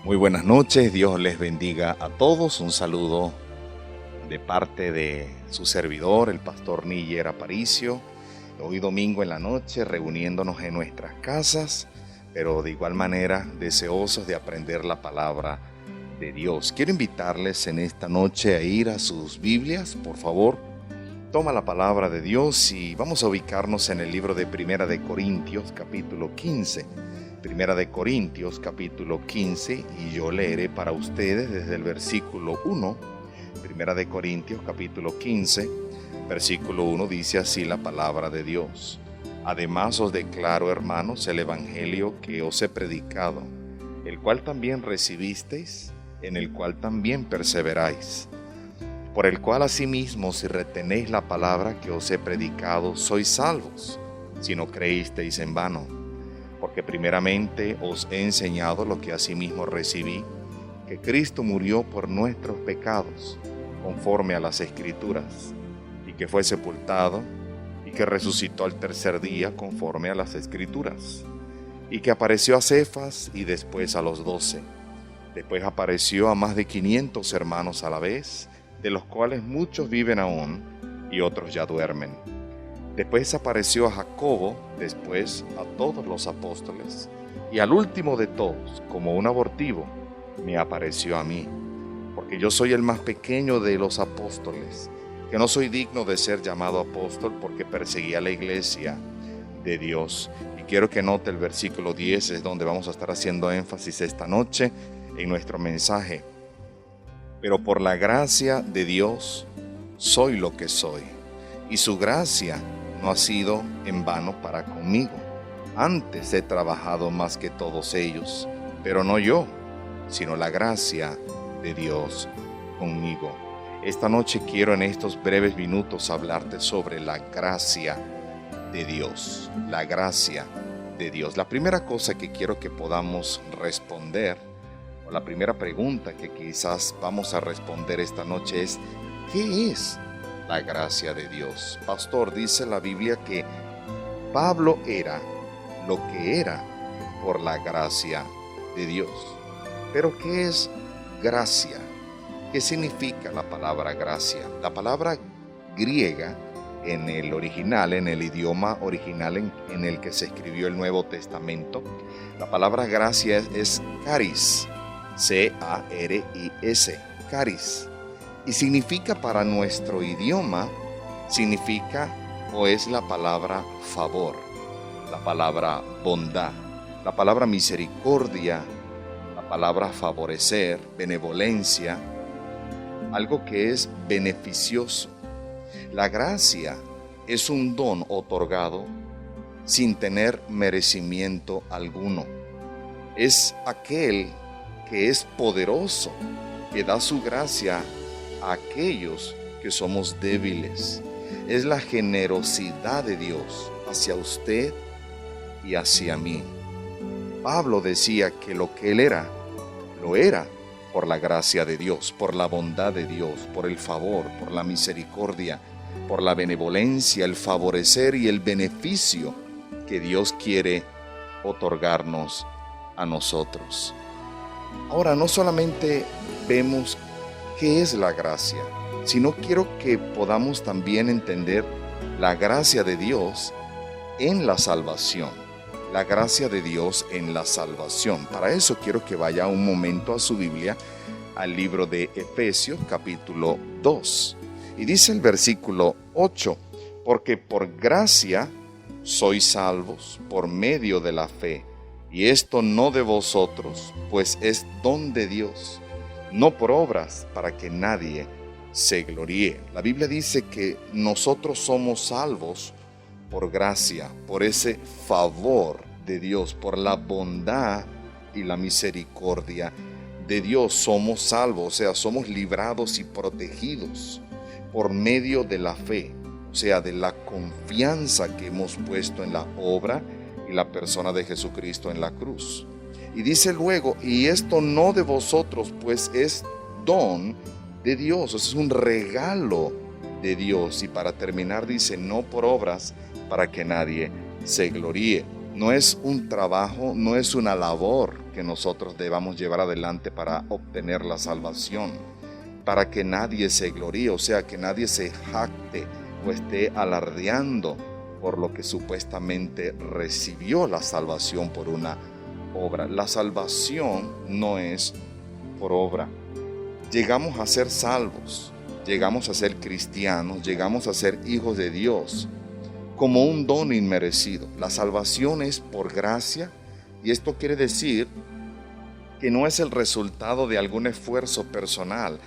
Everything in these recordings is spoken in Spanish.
Muy buenas noches, Dios les bendiga a todos. Un saludo de parte de su servidor, el pastor Níger Aparicio. Hoy domingo en la noche, reuniéndonos en nuestras casas, pero de igual manera deseosos de aprender la palabra de Dios. Quiero invitarles en esta noche a ir a sus Biblias, por favor. Toma la palabra de Dios y vamos a ubicarnos en el libro de Primera de Corintios, capítulo 15. Primera de Corintios, capítulo 15, y yo leeré para ustedes desde el versículo 1. Primera de Corintios, capítulo 15, versículo 1, dice así la palabra de Dios. Además os declaro, hermanos, el evangelio que os he predicado, el cual también recibisteis, en el cual también perseveráis, por el cual asimismo, si retenéis la palabra que os he predicado, sois salvos, si no creísteis en vano. Porque primeramente os he enseñado lo que asimismo recibí, que Cristo murió por nuestros pecados, conforme a las Escrituras, y que fue sepultado, y que resucitó al tercer día, conforme a las Escrituras, y que apareció a Cefas y después a los 12. Después apareció a más de 500 hermanos a la vez, de los cuales muchos viven aún, y otros ya duermen. Después apareció a Jacobo, después a todos los apóstoles, y al último de todos, como un abortivo, me apareció a mí, porque yo soy el más pequeño de los apóstoles, que no soy digno de ser llamado apóstol porque perseguí a la iglesia de Dios. Y quiero que note el versículo 10, es donde vamos a estar haciendo énfasis esta noche en nuestro mensaje. Pero por la gracia de Dios soy lo que soy, y su gracia no ha sido en vano para conmigo. Antes he trabajado más que todos ellos, pero no yo, sino la gracia de Dios conmigo. Esta noche quiero en estos breves minutos hablarte sobre la gracia de Dios. La gracia de Dios. La primera cosa que quiero que podamos responder, o la primera pregunta que quizás vamos a responder esta noche es: ¿qué es la gracia de Dios? Pastor, dice la Biblia que Pablo era lo que era por la gracia de Dios. Pero ¿qué es gracia? ¿Qué significa la palabra gracia? La palabra griega en el original, en el idioma original en el que se escribió el Nuevo Testamento, la palabra gracia es charis, C-A-R-I-S, charis. Y significa, para nuestro idioma, significa o es la palabra favor, la palabra bondad, la palabra misericordia, la palabra favorecer, benevolencia, algo que es beneficioso. La gracia es un don otorgado sin tener merecimiento alguno. Es aquel que es poderoso, que da su gracia a aquellos que somos débiles. Es la generosidad de Dios hacia usted y hacia mí. Pablo decía que lo que él era, lo era por la gracia de Dios, por la bondad de Dios, por el favor, por la misericordia, por la benevolencia, el favorecer y el beneficio que Dios quiere otorgarnos a nosotros. Ahora, no solamente vemos qué es la gracia, sino quiero que podamos también entender la gracia de Dios en la salvación. La gracia de Dios en la salvación. Para eso quiero que vaya un momento a su Biblia, al libro de Efesios, capítulo 2. Y dice el versículo 8, porque por gracia sois salvos por medio de la fe, y esto no de vosotros, pues es don de Dios, no por obras, para que nadie se gloríe. La Biblia dice que nosotros somos salvos por gracia, por ese favor de Dios, por la bondad y la misericordia de Dios. Somos salvos, o sea, somos librados y protegidos por medio de la fe, o sea, de la confianza que hemos puesto en la obra y la persona de Jesucristo en la cruz. Y dice luego, y esto no de vosotros, pues es don de Dios, es un regalo de Dios. Y para terminar dice, no por obras, para que nadie se gloríe. No es un trabajo, no es una labor que nosotros debamos llevar adelante para obtener la salvación, para que nadie se gloríe, o sea, que nadie se jacte o esté alardeando por lo que supuestamente recibió la salvación por una obra. La salvación no es por obra. Llegamos a ser salvos, llegamos a ser cristianos, llegamos a ser hijos de Dios como un don inmerecido. La salvación es por gracia, y esto quiere decir que no es el resultado de algún esfuerzo personal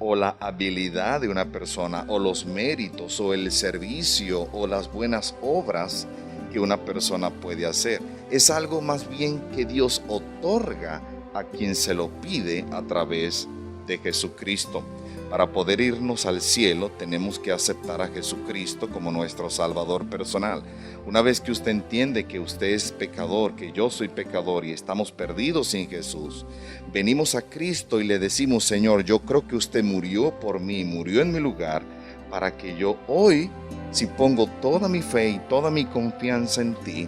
o la habilidad de una persona o los méritos o el servicio o las buenas obras que una persona puede hacer. Es algo más bien que Dios otorga a quien se lo pide a través de Jesucristo. Para poder irnos al cielo tenemos que aceptar a Jesucristo como nuestro Salvador personal. Una vez que usted entiende que usted es pecador, que yo soy pecador y estamos perdidos sin Jesús, venimos a Cristo y le decimos: Señor, yo creo que usted murió por mí, murió en mi lugar, para que yo hoy, si pongo toda mi fe y toda mi confianza en ti,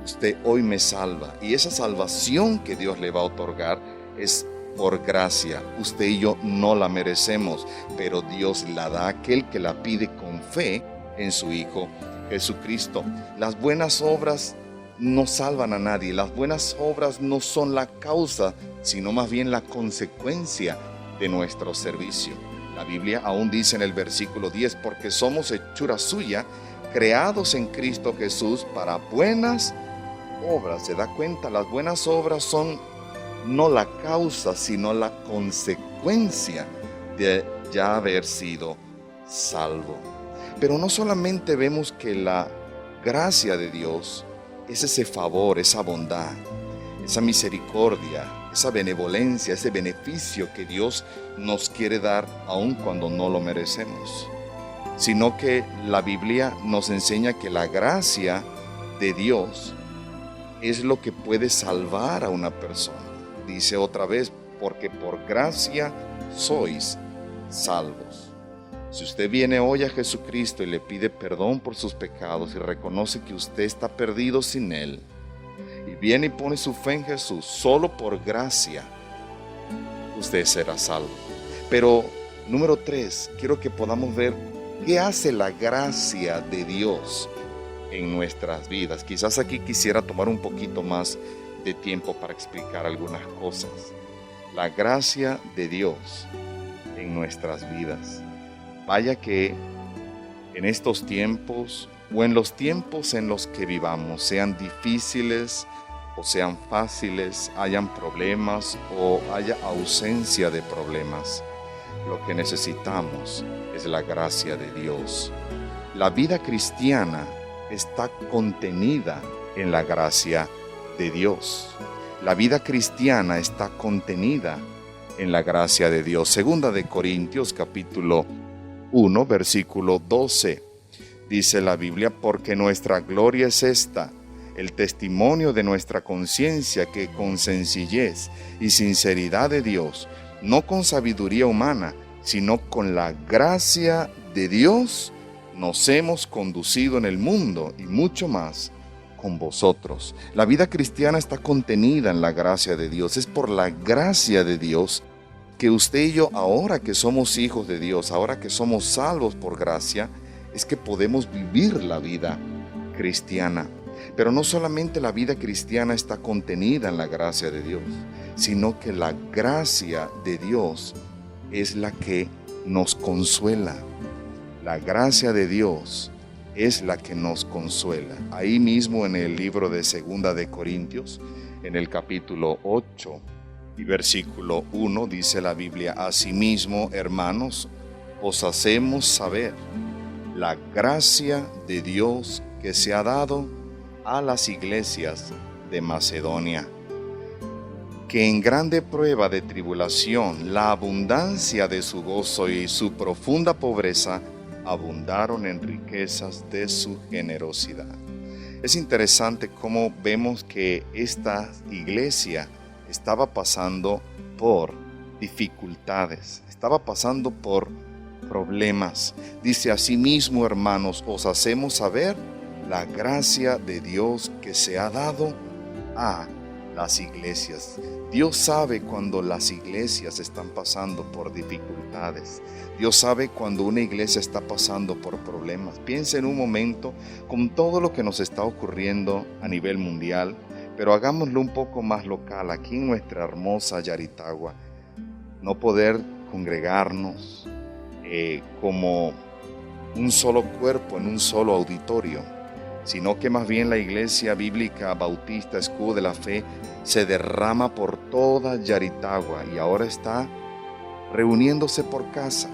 usted hoy me salva. Y esa salvación que Dios le va a otorgar es por gracia. Usted y yo no la merecemos, pero Dios la da a aquel que la pide con fe en su Hijo Jesucristo. Las buenas obras no salvan a nadie. Las buenas obras no son la causa, sino más bien la consecuencia de nuestro servicio. La Biblia aún dice en el versículo 10: porque somos hechura suya, creados en Cristo Jesús para buenas obras. ¿Se da cuenta? Las buenas obras son no la causa, sino la consecuencia de ya haber sido salvo. Pero no solamente vemos que la gracia de Dios es ese favor, esa bondad, esa misericordia, esa benevolencia, ese beneficio que Dios nos quiere dar aun cuando no lo merecemos, sino que la Biblia nos enseña que la gracia de Dios es lo que puede salvar a una persona. Dice otra vez: porque por gracia sois salvos. Si usted viene hoy a Jesucristo y le pide perdón por sus pecados y reconoce que usted está perdido sin Él, y viene y pone su fe en Jesús, solo por gracia, usted será salvo. Pero, número 3, quiero que podamos ver qué hace la gracia de Dios en nuestras vidas. Quizás aquí quisiera tomar un poquito más de tiempo para explicar algunas cosas. La gracia de Dios en nuestras vidas. Vaya que en estos tiempos o en los tiempos en los que vivamos, sean difíciles o sean fáciles, hayan problemas o haya ausencia de problemas, lo que necesitamos es la gracia de Dios. La vida cristiana está contenida en la gracia de Dios. La vida cristiana está contenida en la gracia de Dios. Segunda de Corintios capítulo 1 versículo 12 dice la Biblia: porque nuestra gloria es esta, el testimonio de nuestra conciencia, que con sencillez y sinceridad de Dios, no con sabiduría humana, sino con la gracia de Dios, nos hemos conducido en el mundo, y mucho más con vosotros. La vida cristiana está contenida en la gracia de Dios. Es por la gracia de Dios que usted y yo, ahora que somos hijos de Dios, ahora que somos salvos por gracia, es que podemos vivir la vida cristiana. Pero no solamente la vida cristiana está contenida en la gracia de Dios, sino que la gracia de Dios es la que nos consuela. La gracia de Dios es la que nos consuela. Ahí mismo en el libro de Segunda de Corintios, en el capítulo 8 y versículo 1, dice la Biblia: asimismo, hermanos, os hacemos saber la gracia de Dios que se ha dado a las iglesias de Macedonia, que en grande prueba de tribulación, la abundancia de su gozo y su profunda pobreza abundaron en riquezas de su generosidad. Es interesante cómo vemos que esta iglesia estaba pasando por dificultades, estaba pasando por problemas. Dice: asimismo, hermanos, os hacemos saber la gracia de Dios que se ha dado a las iglesias. Dios sabe cuando las iglesias están pasando por dificultades. Dios sabe cuando una iglesia está pasando por problemas. Piensa en un momento con todo lo que nos está ocurriendo a nivel mundial, pero hagámoslo un poco más local, aquí en nuestra hermosa Yaritagua. No poder congregarnos como un solo cuerpo en un solo auditorio, sino que más bien la iglesia bíblica bautista Escudo de la Fe se derrama por toda Yaritagua y ahora está reuniéndose por casa,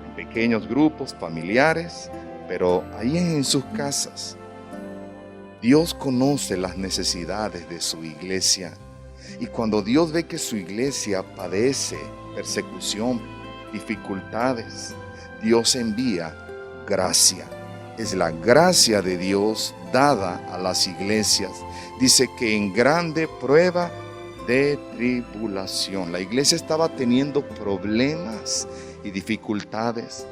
en pequeños grupos familiares, pero ahí en sus casas. Dios conoce las necesidades de su iglesia, y cuando Dios ve que su iglesia padece persecución, dificultades, Dios envía gracia. Es la gracia de Dios dada a las iglesias. Dice que en grande prueba de tribulación. La iglesia estaba teniendo problemas y dificultades,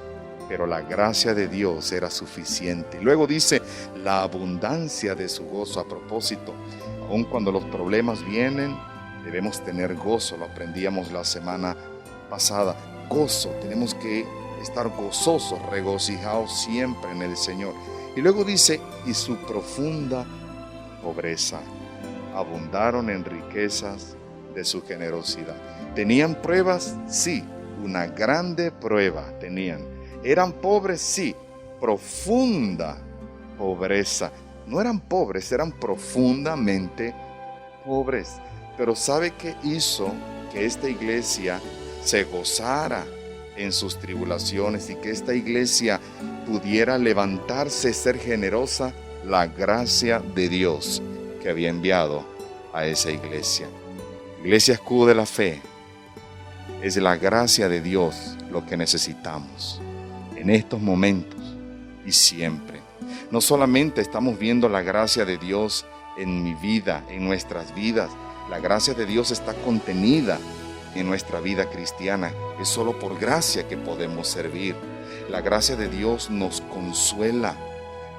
pero la gracia de Dios era suficiente. Luego dice la abundancia de su gozo. A propósito, aun cuando los problemas vienen, debemos tener gozo. Lo aprendíamos la semana pasada. Gozo, tenemos que estar gozosos, regocijados siempre en el Señor. Y luego dice, y su profunda pobreza, abundaron en riquezas de su generosidad. ¿Tenían pruebas? Sí, una grande prueba tenían. ¿Eran pobres? Sí, profunda pobreza. No eran pobres, eran profundamente pobres. Pero ¿sabe qué hizo que esta iglesia se gozara en sus tribulaciones y que esta iglesia pudiera levantarse, ser generosa? La gracia de Dios que había enviado a esa iglesia. Iglesia Escudo de la Fe, es la gracia de Dios lo que necesitamos en estos momentos y siempre. No solamente estamos viendo la gracia de Dios en mi vida, en nuestras vidas, la gracia de Dios está contenida en nuestra vida cristiana. Es solo por gracia que podemos servir. La gracia de Dios nos consuela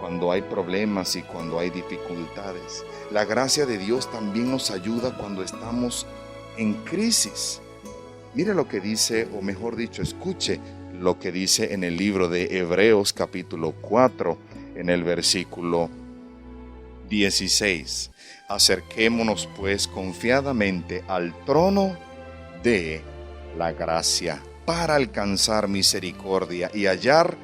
cuando hay problemas y cuando hay dificultades. La gracia de Dios también nos ayuda cuando estamos en crisis. Mire lo que dice, o mejor dicho, escuche lo que dice en el libro de Hebreos capítulo 4, en el versículo 16. Acerquémonos pues confiadamente al trono de la gracia para alcanzar misericordia y hallar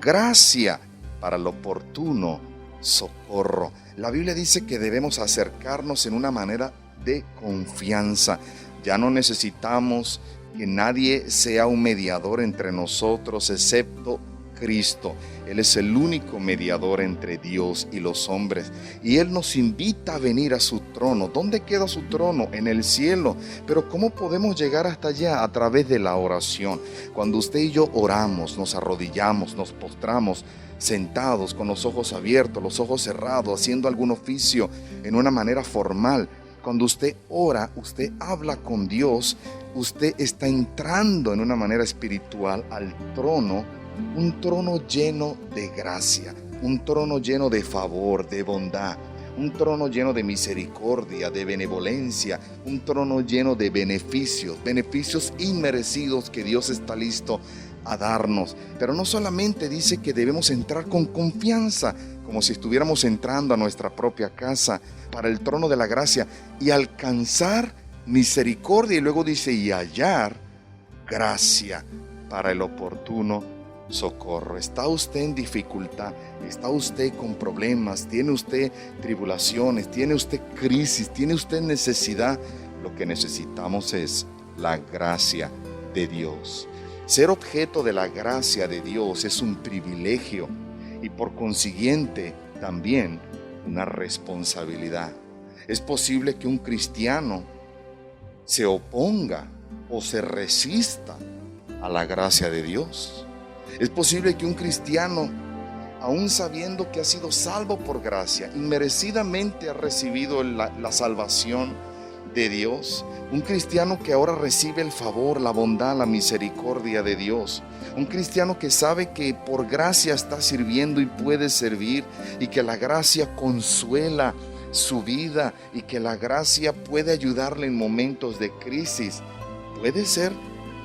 gracia para el oportuno socorro. La Biblia dice que debemos acercarnos en una manera de confianza. Ya no necesitamos que nadie sea un mediador entre nosotros excepto Cristo. Él es el único mediador entre Dios y los hombres. Y Él nos invita a venir a su trono. ¿Dónde queda su trono? En el cielo. Pero ¿cómo podemos llegar hasta allá? A través de la oración. Cuando usted y yo oramos, nos arrodillamos, nos postramos, sentados con los ojos abiertos, los ojos cerrados, haciendo algún oficio en una manera formal. Cuando usted ora, usted habla con Dios, usted está entrando en una manera espiritual al trono, un trono lleno de gracia, un trono lleno de favor, de bondad, un trono lleno de misericordia, de benevolencia, un trono lleno de beneficios, beneficios inmerecidos que Dios está listo a darnos. Pero no solamente dice que debemos entrar con confianza, como si estuviéramos entrando a nuestra propia casa, para el trono de la gracia y alcanzar misericordia. Y luego dice, y hallar gracia para el oportuno socorro. ¿Está usted en dificultad? ¿Está usted con problemas? ¿Tiene usted tribulaciones? ¿Tiene usted crisis? ¿Tiene usted necesidad? Lo que necesitamos es la gracia de Dios. Ser objeto de la gracia de Dios es un privilegio y por consiguiente también una responsabilidad. Es posible que un cristiano se oponga o se resista a la gracia de Dios. Es posible que un cristiano, aún sabiendo que ha sido salvo por gracia, inmerecidamente ha recibido la salvación, de Dios. Un cristiano que ahora recibe el favor, la bondad, la misericordia de Dios. Un cristiano que sabe que por gracia está sirviendo y puede servir, y que la gracia consuela su vida, y que la gracia puede ayudarle en momentos de crisis. ¿Puede ser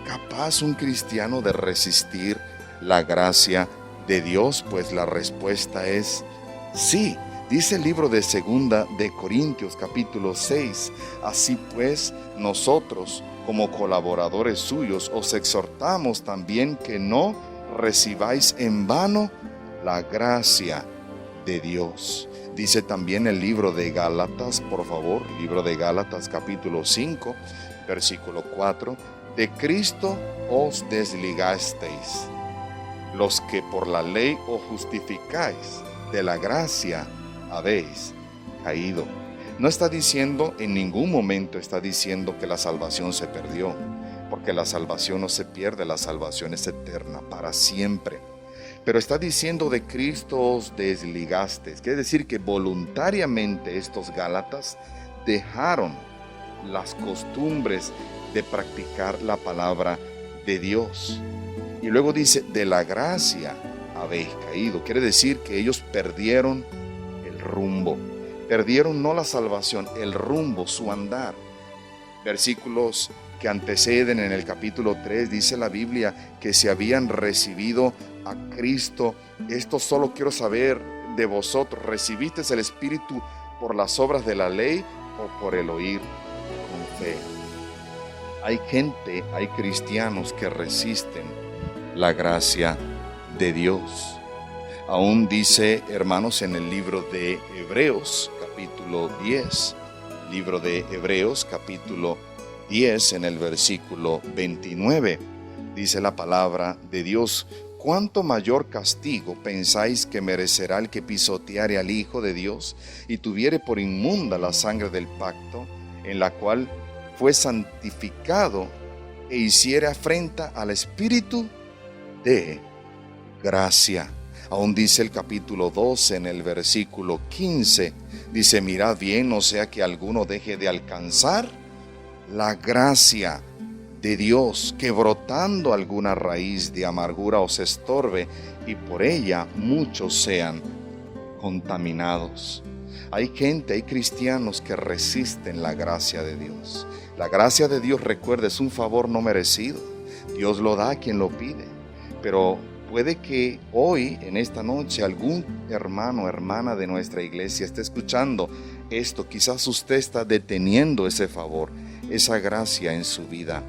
capaz un cristiano de resistir la gracia de Dios? Pues la respuesta es sí. Dice el libro de Segunda de Corintios capítulo 6, así pues nosotros como colaboradores suyos os exhortamos también que no recibáis en vano la gracia de Dios. Dice también el libro de Gálatas, por favor, libro de Gálatas capítulo 5, versículo 4, de Cristo os desligasteis, los que por la ley os justificáis, de la gracia habéis caído. No está diciendo, en ningún momento está diciendo que la salvación se perdió, porque la salvación no se pierde, la salvación es eterna, para siempre. Pero está diciendo de Cristo os desligasteis, quiere decir que voluntariamente estos gálatas dejaron las costumbres de practicar la palabra de Dios. Y luego dice, de la gracia habéis caído, quiere decir que ellos perdieron rumbo, perdieron no la salvación, el rumbo, su andar. Versículos que anteceden en el capítulo 3 dice la Biblia que si habían recibido a Cristo, esto solo quiero saber de vosotros, ¿recibiste el Espíritu por las obras de la ley o por el oír con fe? Hay gente, hay cristianos que resisten la gracia de Dios. Aún dice, hermanos, en el libro de Hebreos, capítulo 10, libro de Hebreos, capítulo 10, en el versículo 29, dice la palabra de Dios, ¿cuánto mayor castigo pensáis que merecerá el que pisoteare al Hijo de Dios y tuviere por inmunda la sangre del pacto, en la cual fue santificado e hiciere afrenta al Espíritu de gracia? Aún dice el capítulo 12 en el versículo 15, dice, mirad bien, no sea que alguno deje de alcanzar la gracia de Dios, que brotando alguna raíz de amargura os estorbe y por ella muchos sean contaminados. Hay gente, hay cristianos que resisten la gracia de Dios. La gracia de Dios, recuerda, es un favor no merecido. Dios lo da a quien lo pide, pero puede que hoy, en esta noche, algún hermano o hermana de nuestra iglesia esté escuchando esto. Quizás usted está deteniendo ese favor, esa gracia en su vida.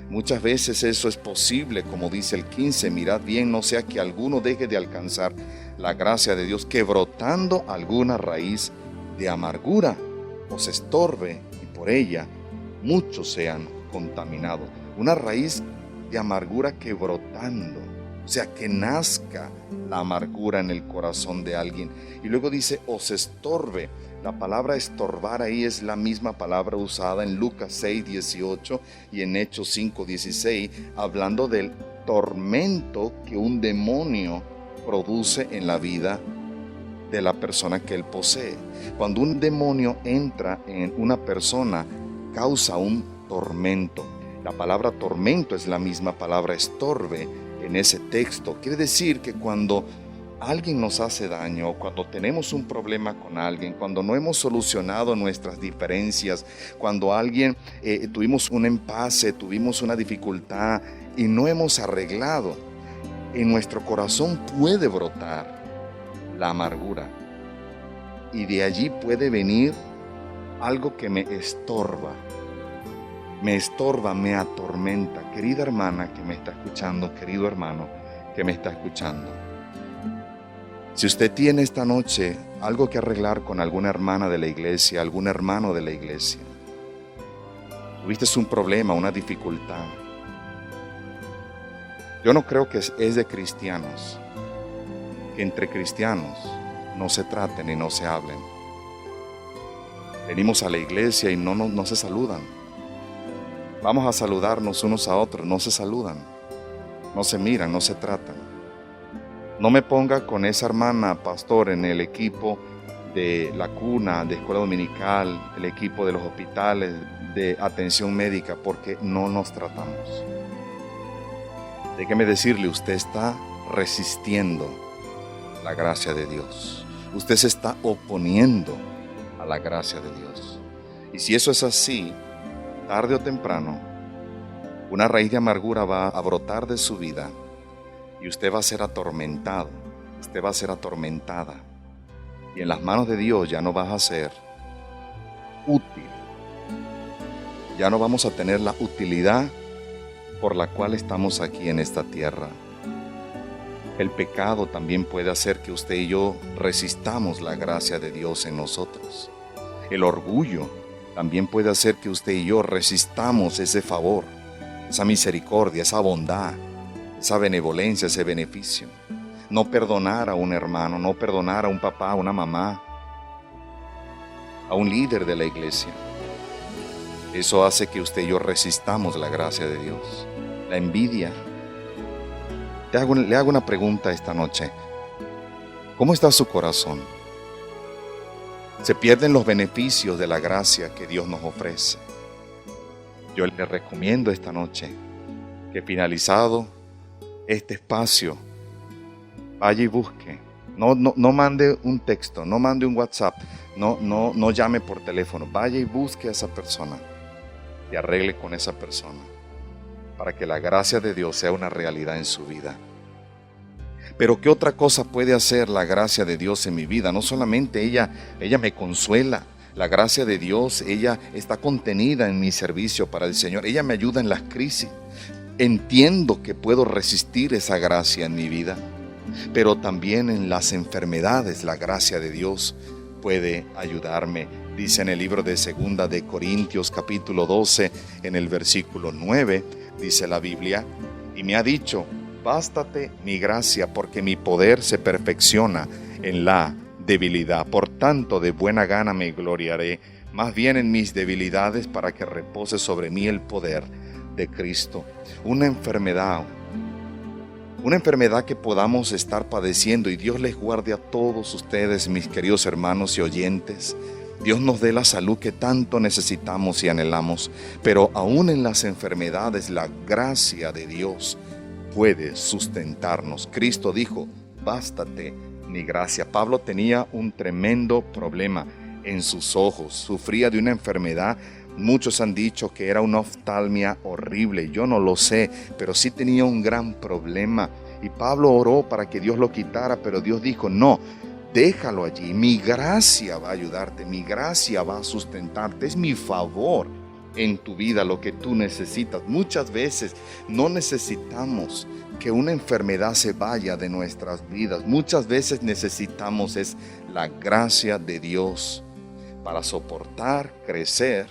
Muchas veces eso es posible, como dice el 15, mirad bien, no sea que alguno deje de alcanzar la gracia de Dios, que brotando alguna raíz de amargura os estorbe y por ella muchos sean contaminados. Una raíz de amargura que brotando, o sea, que nazca la amargura en el corazón de alguien. Y luego dice, os estorbe. La palabra estorbar ahí es la misma palabra usada en Lucas 6:18 y en Hechos 5:16, hablando del tormento que un demonio produce en la vida de la persona que él posee. Cuando un demonio entra en una persona, causa un tormento. La palabra tormento es la misma palabra estorbe en ese texto. Quiere decir que cuando alguien nos hace daño, cuando tenemos un problema con alguien, cuando no hemos solucionado nuestras diferencias, cuando tuvimos un impasse, tuvimos una dificultad y no hemos arreglado, en nuestro corazón puede brotar la amargura y de allí puede venir algo que me estorba, me atormenta. Querida hermana que me está escuchando, querido hermano que me está escuchando, si usted tiene esta noche algo que arreglar con alguna hermana de la iglesia, algún hermano de la iglesia, tuviste un problema, una dificultad, yo no creo que es de cristianos, que entre cristianos no se traten y no se hablen. Venimos a la iglesia y no se saludan. Vamos a saludarnos unos a otros, no se saludan, no se miran, no se tratan. No me ponga con esa hermana, pastor, en el equipo de la cuna, de escuela dominical, el equipo de los hospitales, de atención médica, porque no nos tratamos. Déjeme decirle, usted está resistiendo la gracia de Dios. Usted se está oponiendo a la gracia de Dios. Y si eso es así, tarde o temprano, una raíz de amargura va a brotar de su vida y usted va a ser atormentado, usted va a ser atormentada. Y en las manos de Dios ya no vas a ser útil. Ya no vamos a tener la utilidad por la cual estamos aquí en esta tierra. El pecado también puede hacer que usted y yo resistamos la gracia de Dios en nosotros. El orgullo también puede hacer que usted y yo resistamos ese favor, esa misericordia, esa bondad, esa benevolencia, ese beneficio. No perdonar a un hermano, no perdonar a un papá, a una mamá, a un líder de la iglesia. Eso hace que usted y yo resistamos la gracia de Dios. La envidia. Le hago una pregunta esta noche. ¿Cómo está su corazón? Se pierden los beneficios de la gracia que Dios nos ofrece. Yo le recomiendo esta noche que, finalizado este espacio, vaya y busque. No mande un texto, no mande un WhatsApp, no llame por teléfono. Vaya y busque a esa persona y arregle con esa persona para que la gracia de Dios sea una realidad en su vida. Pero ¿qué otra cosa puede hacer la gracia de Dios en mi vida? No solamente ella me consuela. La gracia de Dios, ella está contenida en mi servicio para el Señor. Ella me ayuda en las crisis. Entiendo que puedo resistir esa gracia en mi vida. Pero también en las enfermedades la gracia de Dios puede ayudarme. Dice en el libro de 2 de Corintios capítulo 12, en el versículo 9, dice la Biblia, y me ha dicho: bástate mi gracia, porque mi poder se perfecciona en la debilidad. Por tanto, de buena gana me gloriaré, más bien en mis debilidades, para que repose sobre mí el poder de Cristo. Una enfermedad que podamos estar padeciendo, y Dios les guarde a todos ustedes, mis queridos hermanos y oyentes. Dios nos dé la salud que tanto necesitamos y anhelamos, pero aún en las enfermedades la gracia de Dios puede sustentarnos. Cristo dijo: bástate mi gracia. Pablo tenía un tremendo problema en sus ojos, sufría de una enfermedad. Muchos han dicho que era una oftalmia horrible, yo no lo sé, pero sí tenía un gran problema. Y Pablo oró para que Dios lo quitara, pero Dios dijo: no, déjalo allí, mi gracia va a ayudarte, mi gracia va a sustentarte, es mi favor en tu vida lo que tú necesitas. Muchas veces no necesitamos que una enfermedad se vaya de nuestras vidas. Muchas veces necesitamos es la gracia de Dios para soportar, crecer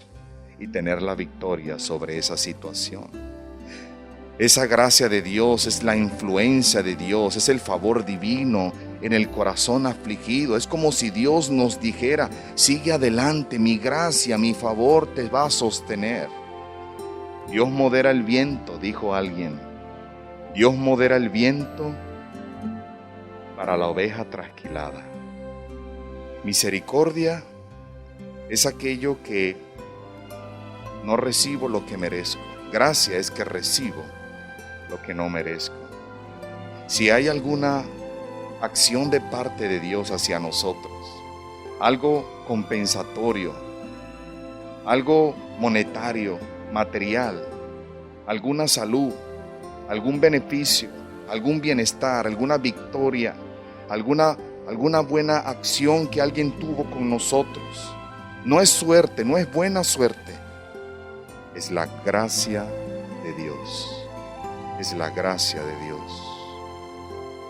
y tener la victoria sobre esa situación. Esa gracia de Dios es la influencia de Dios, es el favor divino en el corazón afligido. Es como si Dios nos dijera: sigue adelante, mi gracia, mi favor te va a sostener. Dios modera el viento, dijo alguien. Dios modera el viento para la oveja trasquilada. Misericordia es aquello que no recibo lo que merezco. Gracia es que recibo lo que no merezco. Si hay alguna acción de parte de Dios hacia nosotros, algo compensatorio, algo monetario, material, alguna salud, algún beneficio, algún bienestar, alguna victoria, alguna buena acción que alguien tuvo con nosotros, no es suerte, no es buena suerte, es la gracia de Dios. Es la gracia de Dios.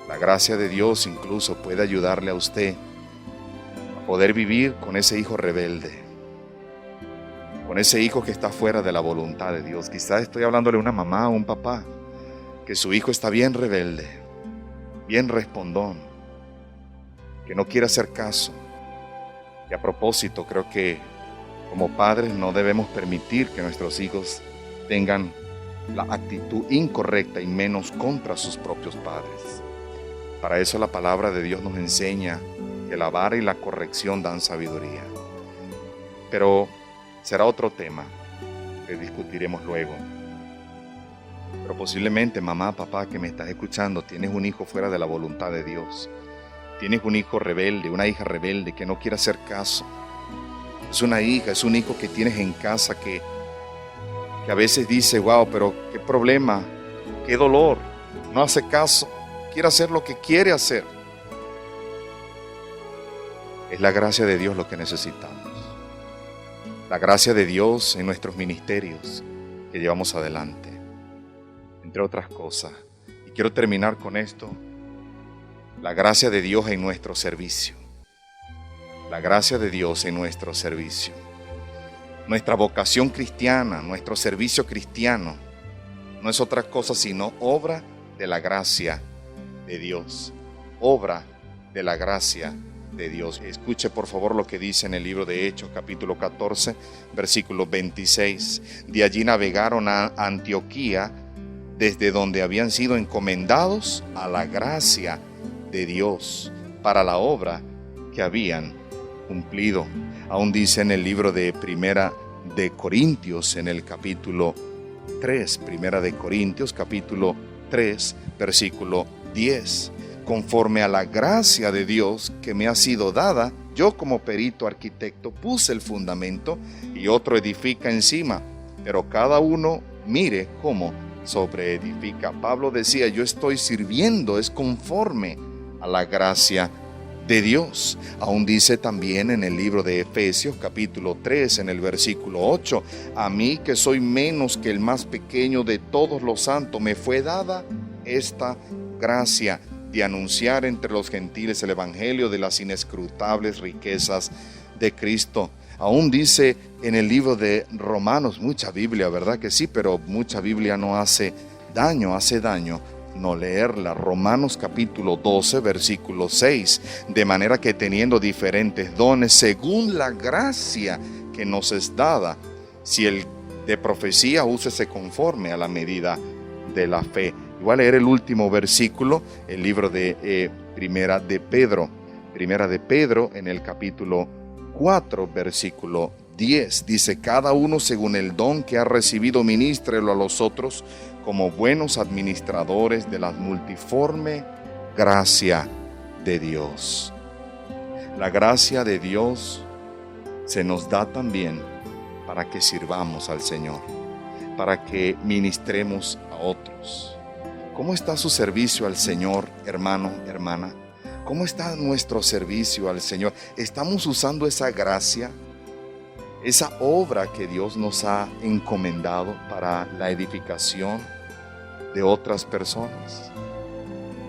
La gracia de Dios incluso puede ayudarle a usted a poder vivir con ese hijo rebelde, con ese hijo que está fuera de la voluntad de Dios. Quizás estoy hablándole a una mamá o un papá que su hijo está bien rebelde, bien respondón, que no quiere hacer caso. Y a propósito, creo que como padres no debemos permitir que nuestros hijos tengan la actitud incorrecta y menos contra sus propios padres. Para eso la palabra de Dios nos enseña que la vara y la corrección dan sabiduría. Pero será otro tema que discutiremos luego. Pero posiblemente, mamá, papá, que me estás escuchando, tienes un hijo fuera de la voluntad de Dios. Tienes un hijo rebelde, una hija rebelde que no quiere hacer caso. Es una hija, es un hijo que tienes en casa que a veces dice, wow, pero qué problema, qué dolor, no hace caso, quiere hacer lo que quiere hacer. Es la gracia de Dios lo que necesitamos. La gracia de Dios en nuestros ministerios que llevamos adelante, entre otras cosas. Y quiero terminar con esto. La gracia de Dios en nuestro servicio. La gracia de Dios en nuestro servicio. Nuestra vocación cristiana, nuestro servicio cristiano, no es otra cosa sino obra de la gracia de Dios. Obra de la gracia de Dios. Escuche por favor lo que dice en el libro de Hechos, capítulo 14, versículo 26. De allí navegaron a Antioquía, desde donde habían sido encomendados a la gracia de Dios para la obra que habían cumplido. Aún dice en el libro de Primera de Corintios, en el capítulo 3, Primera de Corintios, capítulo 3, versículo 10. Conforme a la gracia de Dios que me ha sido dada, yo como perito arquitecto puse el fundamento y otro edifica encima, pero cada uno mire cómo sobreedifica. Pablo decía, yo estoy sirviendo, es conforme a la gracia de Dios. Aún dice también en el libro de Efesios capítulo 3 en el versículo 8, a mí que soy menos que el más pequeño de todos los santos, me fue dada esta gracia de anunciar entre los gentiles el evangelio de las inescrutables riquezas de Cristo. Aún dice en el libro de Romanos, mucha Biblia, ¿verdad que sí? Pero mucha Biblia no hace daño no leerla. Romanos capítulo 12, versículo 6. De manera que teniendo diferentes dones, según la gracia que nos es dada, si el de profecía, úsese conforme a la medida de la fe. Voy a leer el último versículo, el libro de Primera de Pedro en el capítulo 4, versículo 10. Dice, cada uno según el don que ha recibido, ministrelo a los otros como buenos administradores de la multiforme gracia de Dios. La gracia de Dios se nos da también para que sirvamos al Señor, para que ministremos a otros. ¿Cómo está su servicio al Señor, hermano, hermana? ¿Cómo está nuestro servicio al Señor? ¿Estamos usando esa gracia, esa obra que Dios nos ha encomendado para la edificación de otras personas?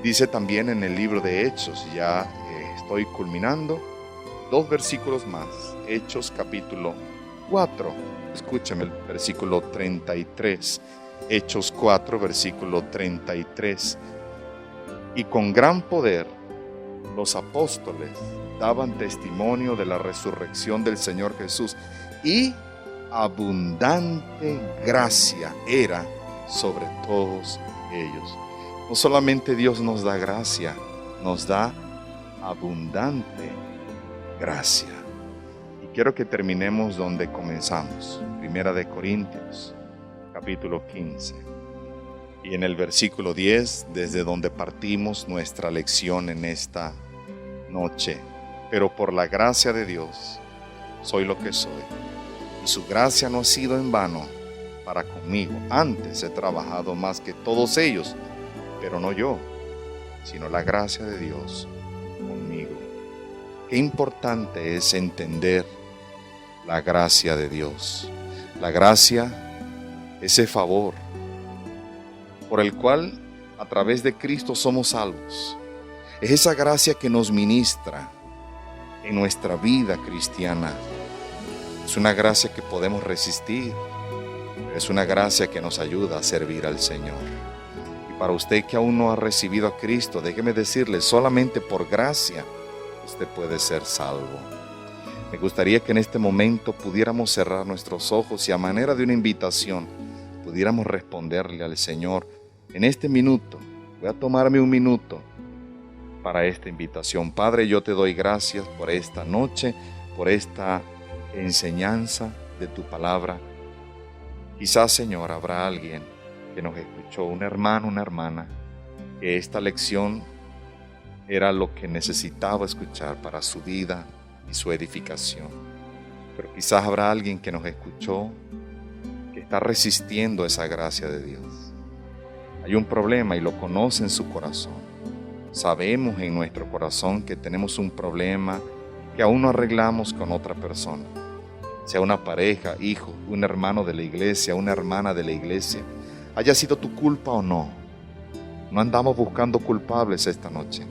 Dice también en el libro de Hechos, ya estoy culminando, 2 versículos más, Hechos capítulo 4, escúchame el versículo 33, Hechos 4, versículo 33, y con gran poder los apóstoles daban testimonio de la resurrección del Señor Jesús, y abundante gracia era sobre todos ellos. No solamente Dios nos da gracia, nos da abundante gracia. Y quiero que terminemos donde comenzamos, Primera de Corintios, capítulo 15. Y en el versículo 10, desde donde partimos nuestra lección en esta noche. Pero por la gracia de Dios, soy lo que soy. Y su gracia no ha sido en vano para conmigo. Antes he trabajado más que todos ellos, pero no yo, sino la gracia de Dios conmigo. Qué importante es entender la gracia de Dios. La gracia, ese favor por el cual a través de Cristo somos salvos. Es esa gracia que nos ministra en nuestra vida cristiana. Es una gracia que podemos resistir. Es una gracia que nos ayuda a servir al Señor. Y para usted que aún no ha recibido a Cristo, déjeme decirle, solamente por gracia usted puede ser salvo. Me gustaría que en este momento pudiéramos cerrar nuestros ojos y a manera de una invitación pudiéramos responderle al Señor en este minuto. Voy a tomarme un minuto para esta invitación. Padre, yo te doy gracias por esta noche, por esta enseñanza de tu palabra. Quizás, Señor, habrá alguien que nos escuchó, un hermano, una hermana, que esta lección era lo que necesitaba escuchar para su vida y su edificación. Pero quizás habrá alguien que nos escuchó que está resistiendo esa gracia de Dios. Hay un problema y lo conoce en su corazón. Sabemos en nuestro corazón que tenemos un problema que aún no arreglamos con otra persona. Sea una pareja, hijo, un hermano de la iglesia, una hermana de la iglesia, haya sido tu culpa o no. No andamos buscando culpables esta noche.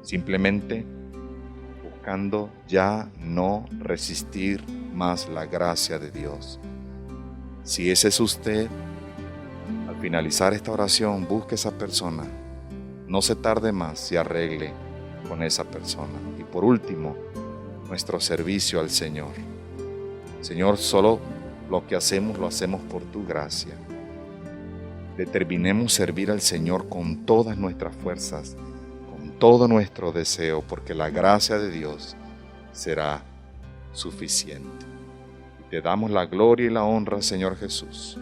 Simplemente buscando ya no resistir más la gracia de Dios. Si ese es usted, al finalizar esta oración, busque a esa persona. No se tarde más y arregle con esa persona. Y por último, nuestro servicio al Señor. Señor, solo lo que hacemos, lo hacemos por tu gracia. Determinemos servir al Señor con todas nuestras fuerzas, con todo nuestro deseo, porque la gracia de Dios será suficiente. Y te damos la gloria y la honra, Señor Jesús.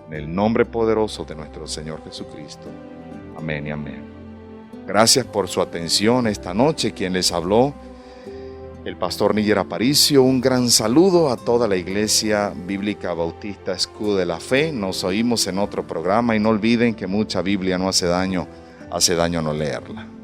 En el nombre poderoso de nuestro Señor Jesucristo. Amén y amén. Gracias por su atención esta noche. Quien les habló, el pastor Níger Aparicio. Un gran saludo a toda la Iglesia Bíblica Bautista Escudo de la Fe. Nos oímos en otro programa y no olviden que mucha Biblia no hace daño no leerla.